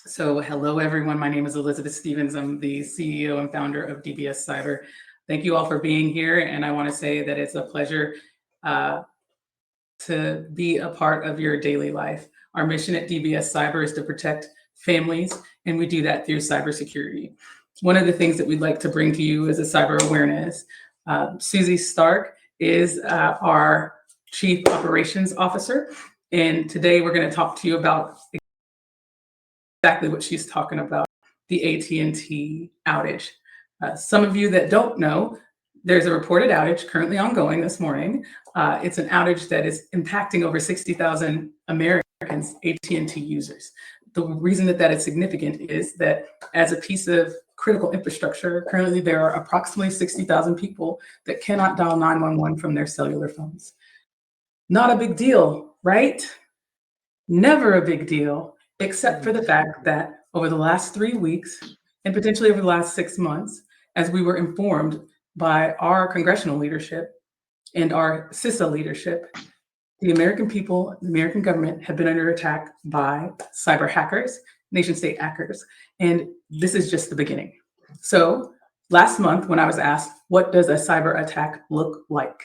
So, hello everyone. My name is Elizabeth Stevens. I'm the CEO and founder of DBS Cyber. Thank you all for being here. And I want to say that it's a pleasure uh, to be a part of your daily life. Our mission at DBS Cyber is to protect families, and we do that through cybersecurity. One of the things that we'd like to bring to you is a cyber awareness. Susie Stark is our Chief Operations Officer, and today we're going to talk to you about exactly what she's talking about, the AT&T outage. Some of you that don't know, there's a reported outage currently ongoing this morning. It's an outage that is impacting over 60,000 Americans, AT&T users. The reason that that is significant is that as a piece of critical infrastructure, currently there are approximately 60,000 people that cannot dial 911 from their cellular phones. Not a big deal, right? Never a big deal, except for the fact that over the last 3 weeks and potentially over the last 6 months, as we were informed by our congressional leadership and our CISA leadership, the American people, the American government have been under attack by cyber hackers, nation state hackers, and this is just the beginning. So last month, when I was asked, what does a cyber attack look like?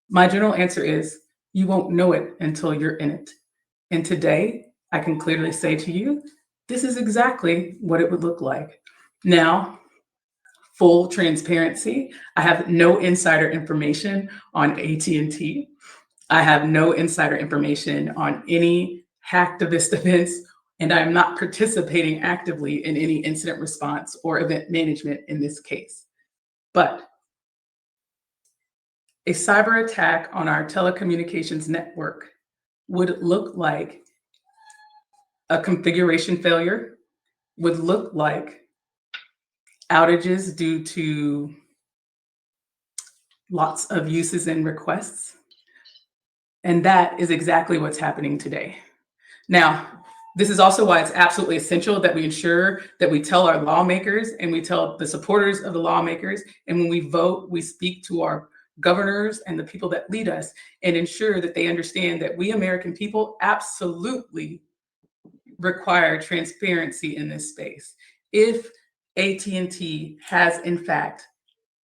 My general answer is, you won't know it until you're in it. And today, I can clearly say to you, this is exactly what it would look like. Now, full transparency, I have no insider information on AT&T. I have no insider information on any hacktivist events, and I'm not participating actively in any incident response or event management in this case. But a cyber attack on our telecommunications network would look like a configuration failure, would look like outages due to lots of uses and requests. And that is exactly what's happening today. Now, this is also why it's absolutely essential that we ensure that we tell our lawmakers and we tell the supporters of the lawmakers. And when we vote, we speak to our governors and the people that lead us and ensure that they understand that we American people absolutely require transparency in this space. If AT&T has in fact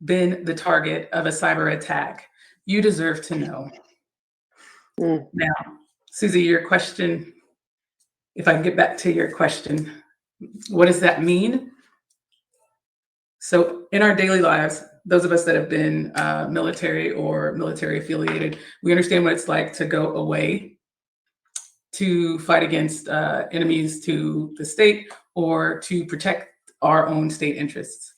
been the target of a cyber attack, you deserve to know. Now, Susie, your question, if I can get back to your question, what does that mean? So in our daily lives, those of us that have been military or military affiliated, we understand what it's like to go away to fight against enemies to the state or to protect our own state interests.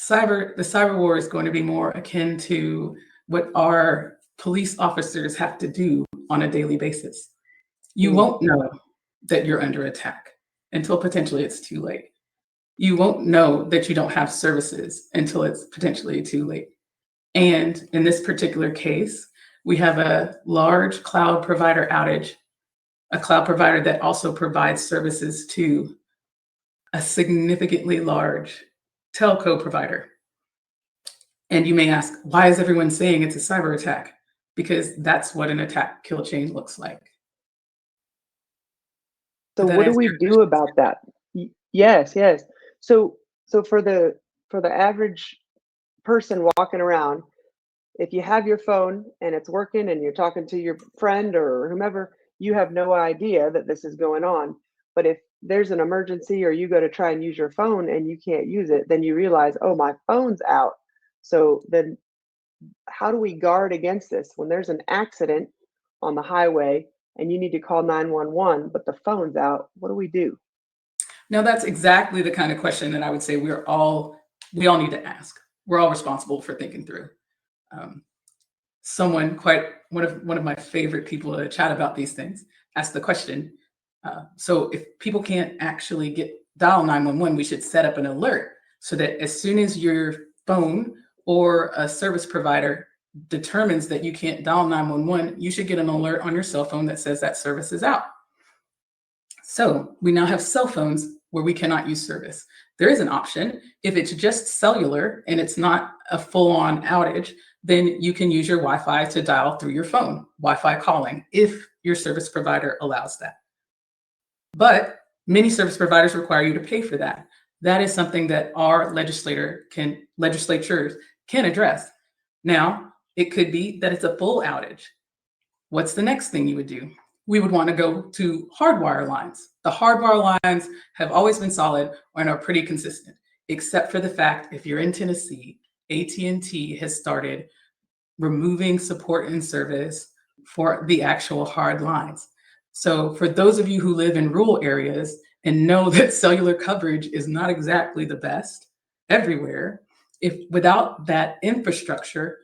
The cyber war is going to be more akin to what our police officers have to do on a daily basis. You won't know that you're under attack until potentially it's too late. You won't know that you don't have services until it's potentially too late. And in this particular case, we have a large cloud provider outage, a cloud provider that also provides services to a significantly large telco provider. And you may ask, why is everyone saying it's a cyber attack? Because that's what an attack kill chain looks like. So what do we do about that? Yes, yes. So for the average person walking around, if you have your phone and it's working and you're talking to your friend or whomever, you have no idea that this is going on. But if there's an emergency or you go to try and use your phone and you can't use it, then you realize, oh, my phone's out. So then how do we guard against this? When there's an accident on the highway and you need to call 911, but the phone's out, what do we do? Now, that's exactly the kind of question that I would say we all need to ask. We're all responsible for thinking through. One of my favorite people to chat about these things asked the question. So if people can't actually dial 911, we should set up an alert so that as soon as your phone or a service provider determines that you can't dial 911, you should get an alert on your cell phone that says that service is out. So we now have cell phones where we cannot use service. There is an option. If it's just cellular and it's not a full-on outage, then you can use your Wi-Fi to dial through your phone, Wi-Fi calling, if your service provider allows that. But many service providers require you to pay for that. That is something that our legislatures can address. Now, it could be that it's a full outage. What's the next thing you would do? We would want to go to hardwire lines. The hardwire lines have always been solid and are pretty consistent, except for the fact if you're in Tennessee, AT&T has started removing support and service for the actual hard lines. So for those of you who live in rural areas and know that cellular coverage is not exactly the best everywhere, if without that infrastructure,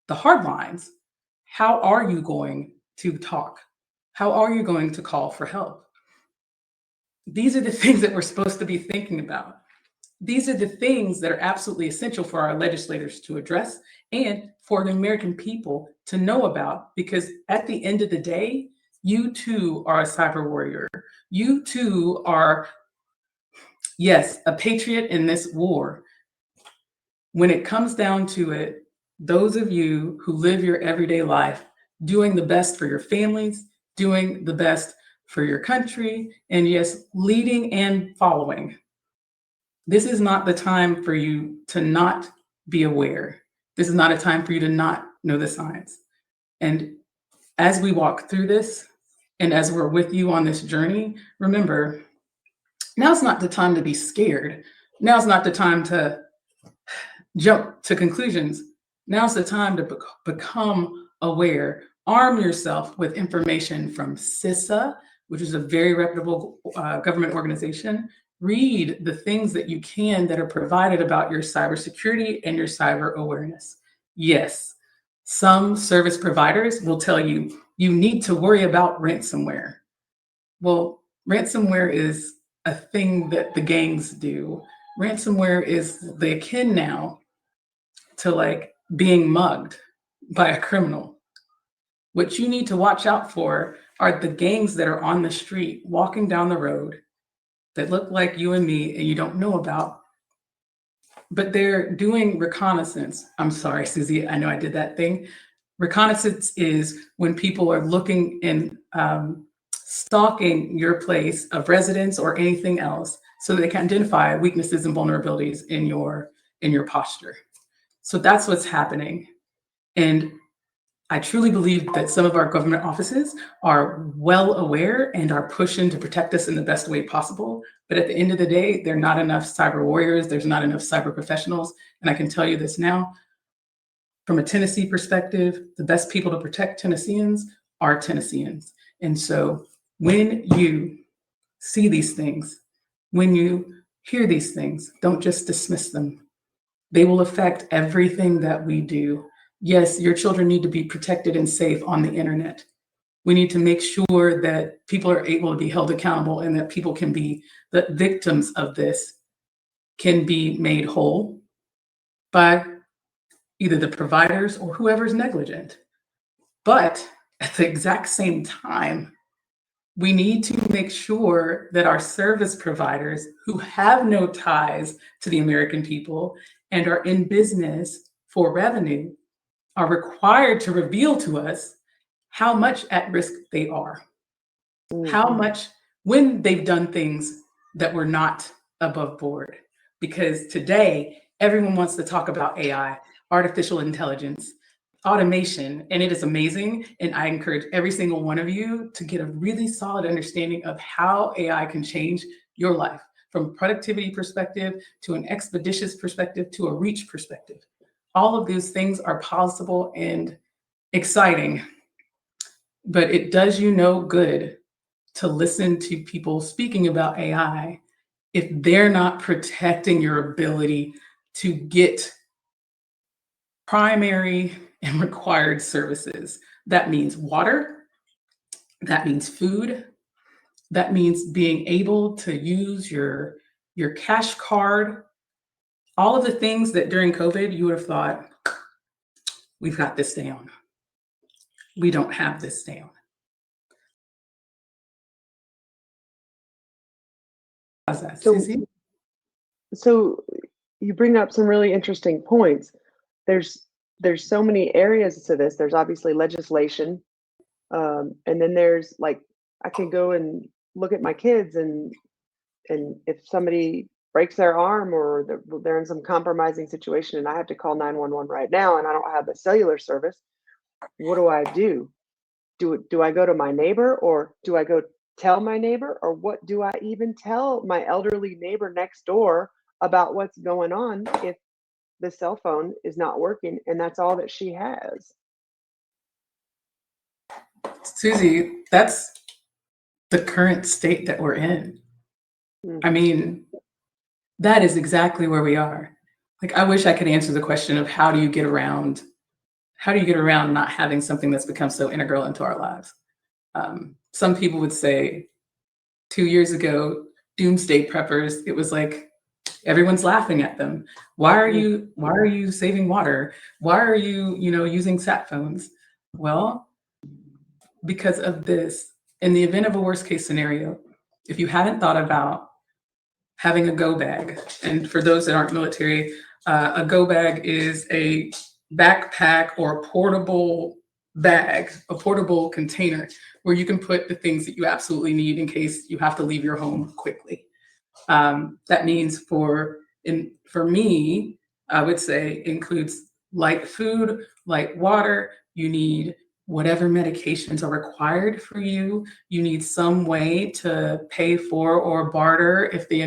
the hard lines, how are you going to talk? How are you going to call for help? These are the things that we're supposed to be thinking about. These are the things that are absolutely essential for our legislators to address and for the American people to know about, because at the end of the day, you too are a cyber warrior. You too are, yes, a patriot in this war. When it comes down to it, those of you who live your everyday life doing the best for your families, doing the best for your country, and yes, leading and following. This is not the time for you to not be aware. This is not a time for you to not know the science. And as we walk through this, and as we're with you on this journey, remember, now's not the time to be scared. Now's not the time to jump to conclusions. Now's the time to become aware. Arm yourself with information from CISA, which is a very reputable government organization. Read the things that you can that are provided about your cybersecurity and your cyber awareness. Yes, some service providers will tell you you need to worry about ransomware. Well, ransomware is a thing that the gangs do. Ransomware is the akin now to like being mugged by a criminal. What you need to watch out for are the gangs that are on the street walking down the road that look like you and me and you don't know about, but they're doing reconnaissance. I'm sorry, Susie, I know I did that thing. Reconnaissance is when people are looking and stalking your place of residence or anything else so they can identify weaknesses and vulnerabilities in your posture. So that's what's happening. And I truly believe that some of our government offices are well aware and are pushing to protect us in the best way possible. But at the end of the day, there are not enough cyber warriors, there's not enough cyber professionals. And I can tell you this now, from a Tennessee perspective, the best people to protect Tennesseans are Tennesseans. And so when you see these things, when you hear these things, don't just dismiss them. They will affect everything that we do. Yes, your children need to be protected and safe on the internet. We need to make sure that people are able to be held accountable and that people can be, the victims of this can be made whole by either the providers or whoever's negligent. But at the exact same time, we need to make sure that our service providers who have no ties to the American people and are in business for revenue are required to reveal to us how much at risk they are, how much when they've done things that were not above board. Because today, everyone wants to talk about AI, artificial intelligence, automation, and it is amazing. And I encourage every single one of you to get a really solid understanding of how AI can change your life from a productivity perspective to an expeditious perspective to a reach perspective. All of these things are possible and exciting, but it does you no good to listen to people speaking about AI if they're not protecting your ability to get primary and required services. That means water, that means food, that means being able to use your cash card, all of the things that during COVID you would have thought, we've got this down. We don't have this down. How's that, So, Susie? so you bring up some really interesting points. There's so many areas to this. There's obviously legislation, and then there's like I can go and look at my kids, and if somebody breaks their arm or they're in some compromising situation and I have to call 911 right now and I don't have a cellular service, what do I do? Do I go to my neighbor, or do I go tell my neighbor, or what do I even tell my elderly neighbor next door about what's going on if the cell phone is not working and that's all that she has? Susie, that's the current state that we're in. I Mhm. mean, that is exactly where we are. Like, I wish I could answer the question of how do you get around not having something that's become so integral into our lives? Some people would say 2 years ago, doomsday preppers, it was like everyone's laughing at them. Mm. Why are you saving water? Why are you, using sat phones? Well, because of this. In the event of a worst case scenario, if you haven't thought about having a go bag, and for those that aren't military, a go bag is a backpack or portable bag, a portable container where you can put the things that you absolutely need in case you have to leave your home quickly. That means for me, I would say includes light food, light water. You need whatever medications are required for you. You need some way to pay for or barter if the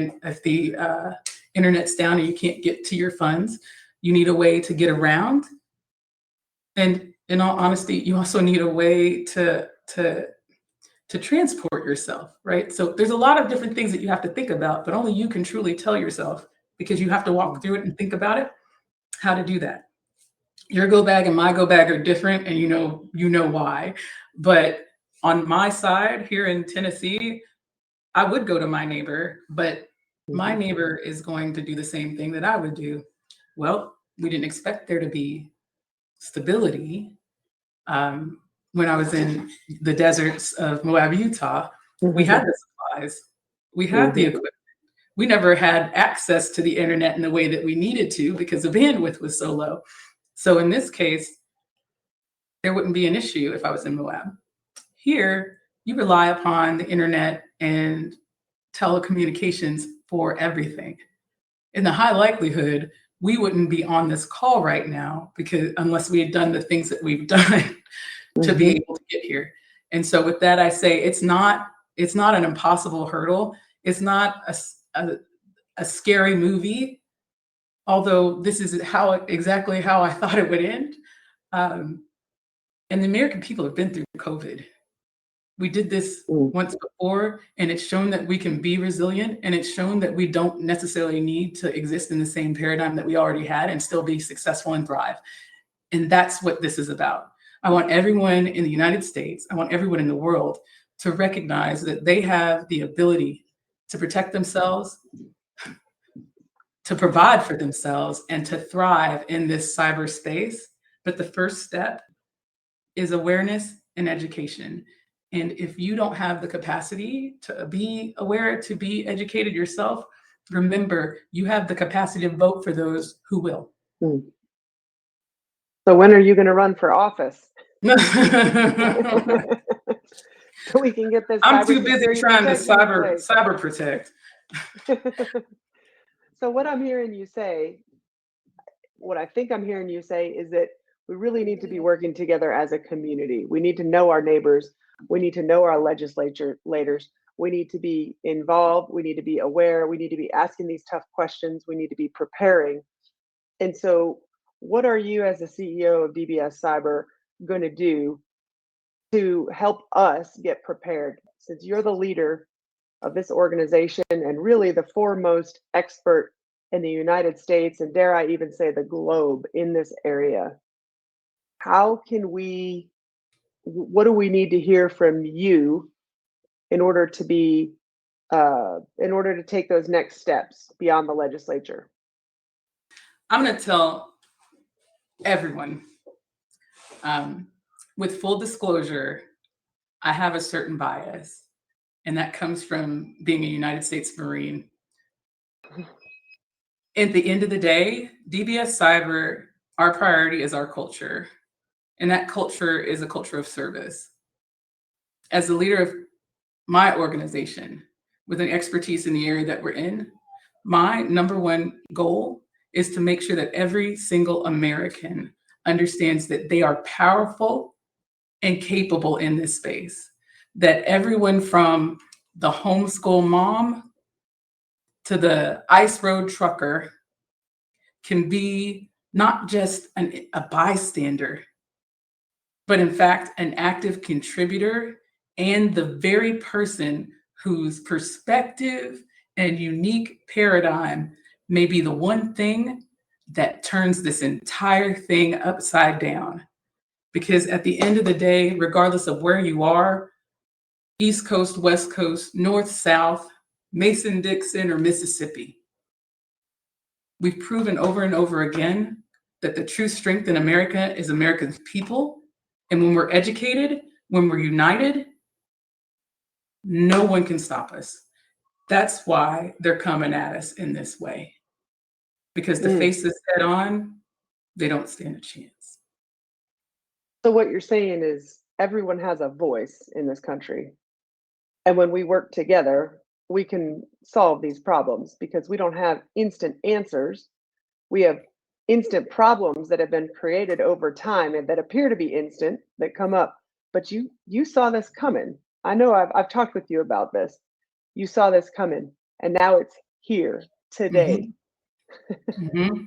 internet's down and you can't get to your funds. You need a way to get around, and in all honesty, you also need a way to transport yourself, right? So there's a lot of different things that you have to think about, but only you can truly tell yourself, because you have to walk Mm. through it and think about it, how to do that. Your go bag and my go bag are different, and you know why. But on my side here in Tennessee, I would go to my neighbor, but my Mhm. neighbor is going to do the same thing that I would do. Well, we didn't expect there to be stability. Um, when I was in the deserts of Moab, Utah, we had Mhm. the supplies, we had the Mhm. equipment. We never had access to the internet in the way that we needed to because the bandwidth was so low. So in this case, there wouldn't be an issue if I was in Moab. Here, you rely upon the internet and telecommunications for everything. In the high likelihood, we wouldn't be on this call right now because unless we had done the things that we've done to be Mhm. able to get here. And so with that, I say it's not an impossible hurdle. It's not a scary movie, although this is exactly how I thought it would end. Um, and the American people have been through COVID. We did this Mm. once before, and it's shown that we can be resilient, and it's shown that we don't necessarily need to exist in the same paradigm that we already had and still be successful and thrive. And that's what this is about. I want everyone in the United States, I want everyone in the world to recognize that they have the ability to protect themselves, to provide for themselves, and to thrive in this cyberspace. But the first step is awareness and education. And if you don't have the capacity to be aware, to be educated yourself, remember you have the capacity to vote for those who will. Mm. So when are you going to run for office? So we can get this I'm too busy cybersecurity trying to protection in cyber place. cyber protect. So what I'm hearing you say, what I think I'm hearing you say is that we really need to be working together as a community. We need to know our neighbors. We need to know our legislators. We need to be involved. We need to be aware. We need to be asking these tough questions. We need to be preparing. And so, what are you, as the CEO of DBS Cyber, going to do to help us get prepared? Since you're the leader of this organization and really the foremost expert in the United States, and dare I even say the globe, in this area, how can we, what do we need to hear from you in order to be, in order to take those next steps beyond the legislature? I'm going to tell everyone, um, with full disclosure, I have a certain bias, and that comes from being a United States Marine. At the end of the day, DBS Cyber, our priority is our culture, and that culture is a culture of service. As the leader of my organization with an expertise in the area that we're in, my number one goal is to make sure that every single American understands that they are powerful and capable in this space. That everyone from the homeschool mom to the ice road trucker can be not just a bystander, but in fact, an active contributor and the very person whose perspective and unique paradigm may be the one thing that turns this entire thing upside down. Because at the end of the day, regardless of where you are, East Coast, West Coast, North, South, Mason Dixon, or Mississippi, we've proven over and over again that the true strength in America is America's people. And when we're educated, when we're united, no one can stop us. That's why they're coming at us in this way. Because to face this head on, they don't stand a chance. So what you're saying is everyone has a voice in this country. And when we work together, we can solve these problems because we don't have instant answers. We have instant problems that have been created over time and that appear to be instant that come up. But you saw this coming. I know I've talked with you about this. You saw this coming, and now it's here today. Mm-hmm.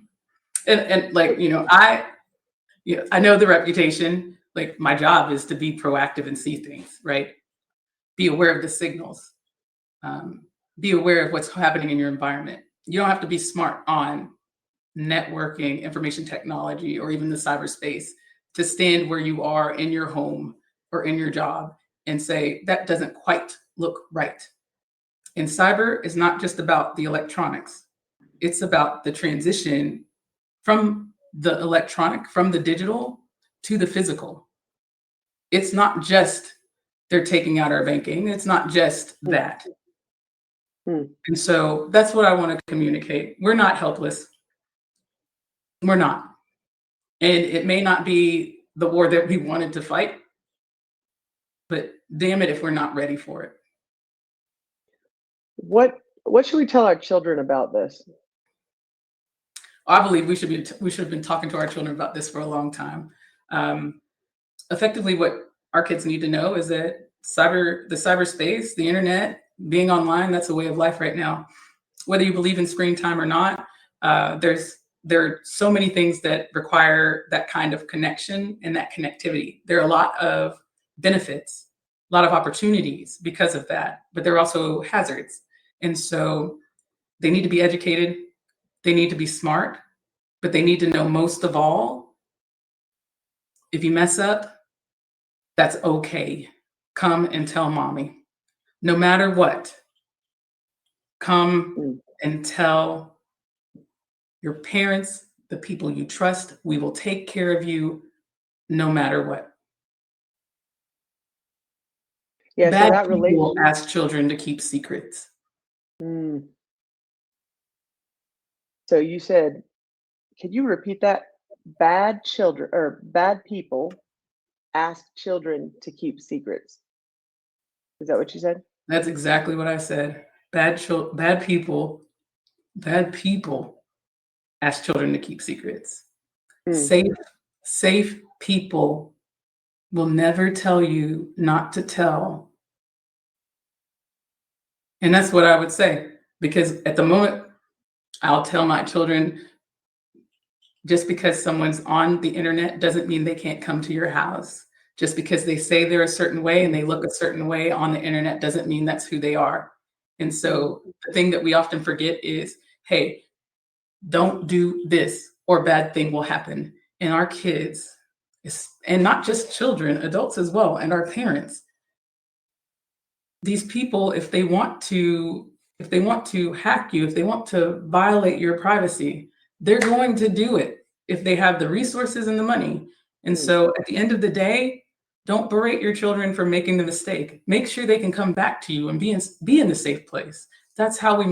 And like, I know the reputation. Like, my job is to be proactive and see things, right? Be aware of the signals. Be aware of what's happening in your environment. You don't have to be smart on networking, information technology, or even the cyberspace to stand where you are in your home or in your job and say, that doesn't quite look right. And cyber is not just about the electronics. It's about the transition from the electronic, from the digital to the physical. It's not just they're taking out our banking. It's not just that. And so that's what I want to communicate. We're not helpless. We're not. And it may not be the war that we wanted to fight, but damn it if we're not ready for it. What should we tell our children about this? I believe we should have been talking to our children about this for a long time. Effectively, what our kids need to know is that the cyberspace, the internet, being online, that's a way of life right now. Whether you believe in screen time or not, there are so many things that require that kind of connection and that connectivity. There are a lot of benefits, a lot of opportunities because of that, but there are also hazards. And so they need to be educated, they need to be smart, but they need to know most of all, if you mess up, that's okay. Come and tell mommy. No matter what, come and tell your parents, the people you trust. We will take care of you no matter what. Yeah, Bad so that people ask children to keep secrets. So you said, could you repeat that? Bad children or bad people ask children to keep secrets. Is that what you said? That's exactly what I said. Bad people ask children to keep secrets. Safe people will never tell you not to tell. And that's what I would say, because at the moment, I'll tell my children, just because someone's on the internet doesn't mean they can't come to your house. Just because they say they're a certain way and they look a certain way on the internet doesn't mean that's who they are. And so the thing that we often forget is, hey, don't do this or bad thing will happen. And our kids, and not just children, adults as well, and our parents, these people, if they want to hack you, if they want to violate your privacy, they're going to do it if they have the resources and the money. And so at the end of the day, don't berate your children for making the mistake. Make sure they can come back to you and be in the safe place. That's how we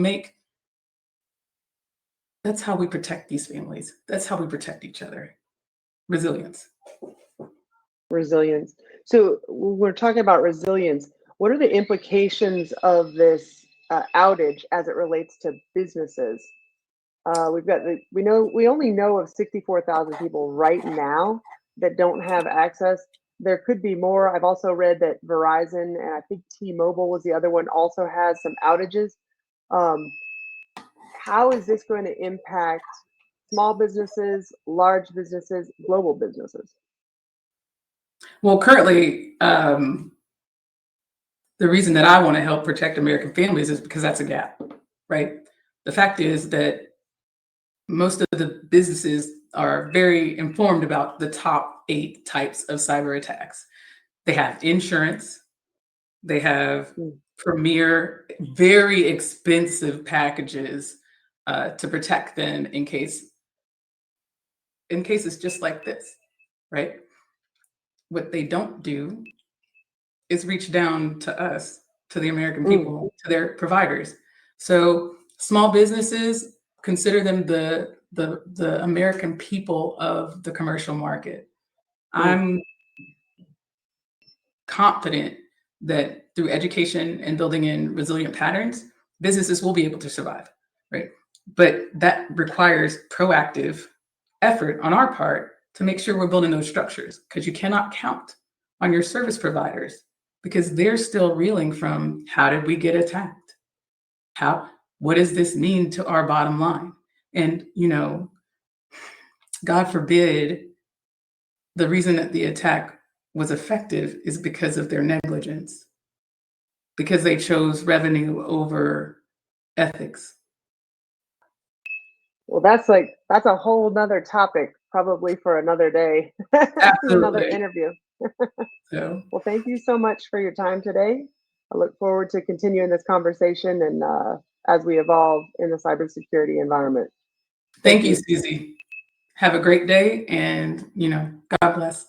protect these families. That's how we protect each other. Resilience. Resilience. So when we're talking about resilience, what are the implications of this outage as it relates to businesses? We only know of 64,000 people right now that don't have access. There could be more. I've also read that Verizon and I think T-Mobile was the other one also has some outages. Um, how is this going to impact small businesses, large businesses, global businesses? Well, currently, the reason that I want to help protect American families is because that's a gap, right? The fact is that most of the businesses are very informed about the top 8 types of cyber attacks. They have insurance, they have Mm, premier, very expensive packages to protect them in cases just like this, right? What they don't do is reach down to us, to the American mm, people, to their providers. So small businesses, consider them the American people of the commercial market. mm. I'm confident that through education and building in resilient patterns, businesses will be able to survive, right? But that requires proactive effort on our part to make sure we're building those structures because you cannot count on your service providers because they're still reeling from how did we get attacked? What does this mean to our bottom line? And, God forbid the reason that the attack was effective is because of their negligence, because they chose revenue over ethics. Well, that's a whole nother topic, probably for another day, another Absolutely. interview. So Well, thank you so much for your time today. I look forward to continuing this conversation and as we evolve in the cybersecurity environment. thank Thank you, you. Susie. Have a great day and, God bless.